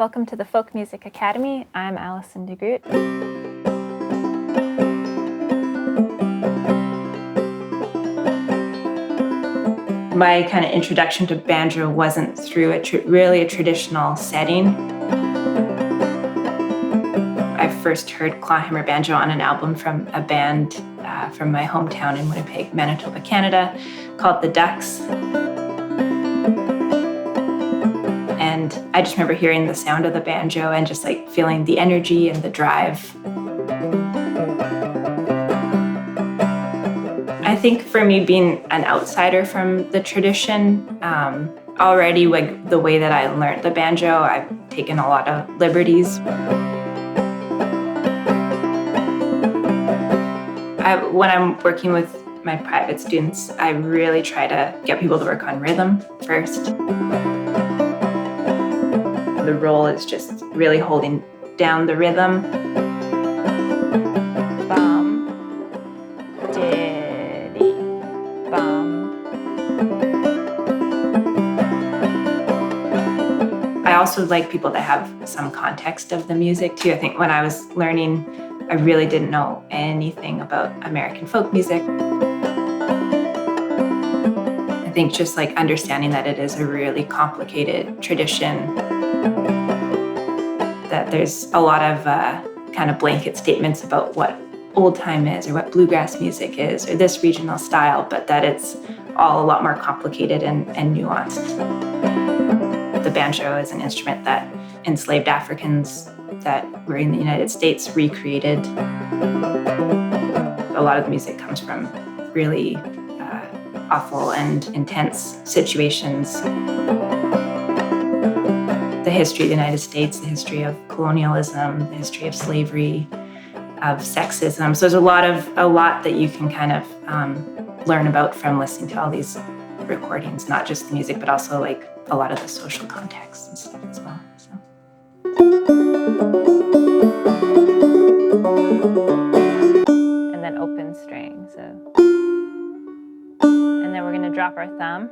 Welcome to the Folk Music Academy. I'm Allison de Groot. My kind of introduction to banjo wasn't through really a traditional setting. I first heard Clawhammer Banjo on an album from a band from my hometown in Winnipeg, Manitoba, Canada, called the Ducks. And I just remember hearing the sound of the banjo and just like feeling the energy and the drive. I think for me, being an outsider from the tradition, already like the way that I learned the banjo, I've taken a lot of liberties. When I'm working with my private students, I really try to get people to work on rhythm first. The role is just really holding down the rhythm. Bum-diddy, bum. I also like people that have some context of the music too. I think when I was learning, I really didn't know anything about American folk music. I think just like understanding that it is a really complicated tradition, that there's a lot of kind of blanket statements about what old time is or what bluegrass music is or this regional style, but that it's all a lot more complicated and nuanced. The banjo is an instrument that enslaved Africans that were in the United States recreated. A lot of the music comes from really awful and intense situations. The history of the United States, the history of colonialism, the history of slavery, of sexism. So there's a lot that you can kind of learn about from listening to all these recordings, not just the music, but also like a lot of the social context and stuff as well. So. And then open string, so. And then we're gonna drop our thumb.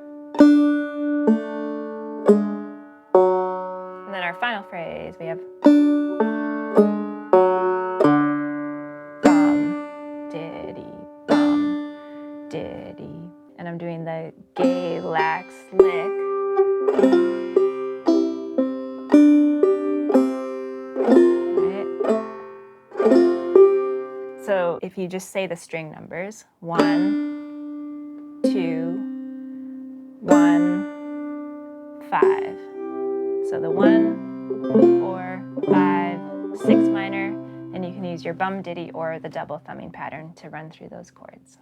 And then our final phrase, we have bum-diddy, bum-diddy. And I'm doing the Galax Lick. So if you just say the string numbers, 1, 2, 1, 5. So the 1, 4, 5, 6 minor, and you can use your bum-diddy or the double thumbing pattern to run through those chords.